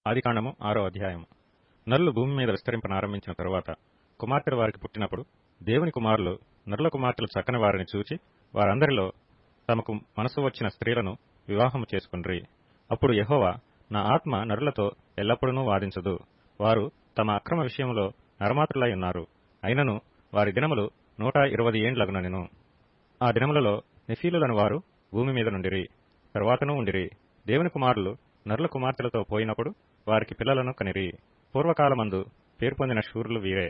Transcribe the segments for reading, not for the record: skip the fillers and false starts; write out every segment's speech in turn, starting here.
ఆదికాండము 6వ అధ్యాయము. నరులు భూమి మీద విస్తరింపనారంభించిన తరువాత కుమార్తెలు వారికి పుట్టినప్పుడు దేవుని కుమారులు నరుల కుమార్తెలు చక్కని వారిని చూచి వారందరిలో తమకు మనసు వచ్చిన స్త్రీలను వివాహము చేసుకొండ్రి. అప్పుడు యెహోవా, నా ఆత్మ నరులతో ఎల్లప్పుడూ వాదించదు. వారు తమ అక్రమ విషయంలో నరమాత్రులై ఉన్నారు. అయినను వారి దినములు 120 ఏండ్లగునెను. ఆ దినములలో నెఫీలులను వారు భూమి మీద నుండిరి, తరువాతనూ ఉండిరి. దేవుని కుమారులు నరుల కుమార్తెలతో పోయినప్పుడు వారికి పిల్లలను కనిరి. పూర్వకాలమందు పేరు పొందిన శూరులు వీరే.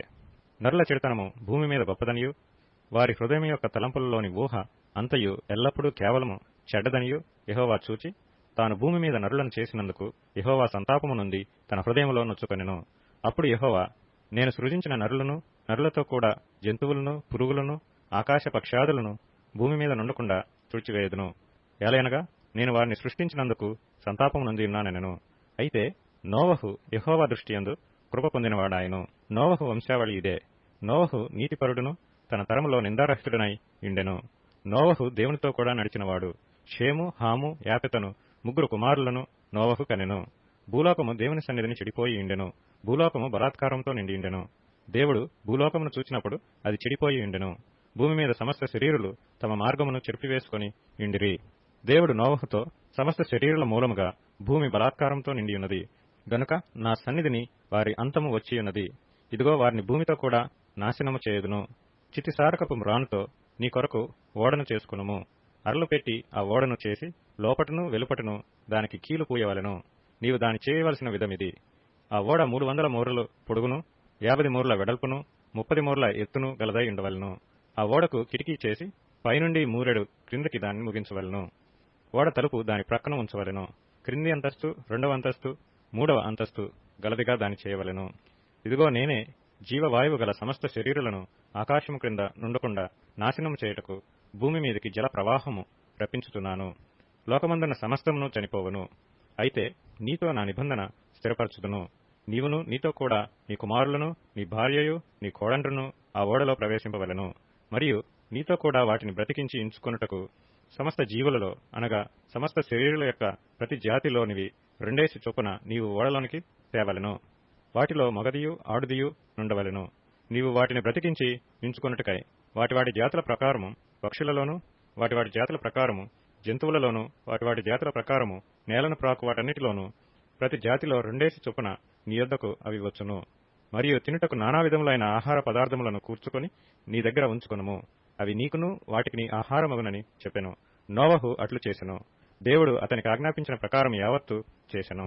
నరుల చెడుతనము భూమి మీద గొప్పదనియు, వారి హృదయం యొక్క తలంపులలోని ఊహ అంతయు ఎల్లప్పుడూ కేవలము చెడ్డదనియు యెహోవా చూచి, తాను భూమి మీద నరులను చేసినందుకు యెహోవా సంతాపము నుండి తన హృదయములో నొచ్చుకొనెను. అప్పుడు యెహోవా, నేను సృజించిన నరులను, నరులతో కూడా జంతువులను, పురుగులను, ఆకాశ పక్షాదులను భూమి మీద నుండకుండా తుడిచివేయదును. ఏలయనగా నేను వారిని సృష్టించినందుకు సంతాపము నొంది ఉన్నానెనను. అయితే నోవహు యెహోవా దృష్టియందు కృప పొందినవాడాయను. నోవహు వంశావళి ఇదే. నోవహు నీతిపరుడును, తన తరములో నిందారహితుడనై ఉండెను. నోవహు దేవునితో కూడా నడిచినవాడు. షేము, హాము, యాపెతను 3 కుమారులను నోవహు కనెను. భూలోకము దేవుని సన్నిధిని చెడిపోయి ఉండెను. భూలోకము బలాత్కారంతో నిండియుండెను. దేవుడు భూలోకమును చూచినప్పుడు అది చెడిపోయి ఉండెను. భూమి మీద సమస్త శరీరులు తమ మార్గమును చెరిపివేసుకొని ఉండిరి. దేవుడు నోవహుతో, సమస్త శరీరుల మూలముగా భూమి బలాత్కారంతో నిండియున్నది గనుక నా సన్నిధిని వారి అంతము వచ్చియున్నది. ఇదిగో వారిని భూమితో కూడా నాశనము చేయుదును. చితిసారకపు మ్రానుతో నీ కొరకు ఓడను చేసుకునుము. అరలు పెట్టి ఆ ఓడను చేసి లోపటను వెలుపటను దానికి కీలు పూయవలెను. నీవు దాని చేయవలసిన విధమిది. ఆ ఓడ 300 మూరలు పొడుగును, 50 మూరల వెడల్పును, 30 మూరల ఎత్తును గలదై ఉండవలెను. ఆ ఓడకు కిటికీ చేసి పైనుండి మూరెడు క్రిందకి దాన్ని ముగించవలెను. ఓడ తలుపు దాని ప్రక్కన ఉంచవలెను. క్రింది అంతస్తు, 2వ అంతస్తు, 3వ అంతస్తు గలదిగా దాని చేయవలెను. ఇదిగో నేనే జీవవాయువు గల సమస్త శరీరులను ఆకాశము క్రింద నుండకుండా నాశనము చేయుటకు భూమి మీదకి జల ప్రవాహము రప్పించుతున్నాను. లోకమందున్న సమస్తమును చనిపోవను. అయితే నీతో నా నిబంధన స్థిరపరచుదును. నీవును, నీతో కూడా నీ కుమారులను, నీ భార్యయు, నీ కోడండ్రును ఆ ఓడలో ప్రవేశింపవలెను. మరియు నీతో కూడా వాటిని బ్రతికించి ఉంచుకొనుటకు సమస్త జీవులలో, అనగా సమస్త శరీరుల యొక్క ప్రతి జాతిలోనివి 2 చొప్పున నీవు ఓడలోనికి తేవలెను. వాటిలో మగదియు, ఆడుదియు నుండవలెను. నీవు వాటిని బ్రతికించి ఉంచుకొనుటకై వాటి జాతుల ప్రకారము పక్షులలోను, వాటి జాతుల ప్రకారము జంతువులలోను, వాటి జాతుల ప్రకారము నేలను ప్రాకు వాటన్నిటిలోనూ ప్రతి జాతిలో 2 చొప్పున నీ యొద్దకు అవి వచ్చును. మరియు తినుటకు నానా విధములైన ఆహార పదార్థములను కూర్చుకొని నీ దగ్గర ఉంచుకొనుము. అవి నీకును వాటికి ఆహారమగునని చెప్పెను. నోవహు అట్లు చేసెను. దేవుడు అతనికి ఆజ్ఞాపించిన ప్రకారం యావత్తు చేసెను.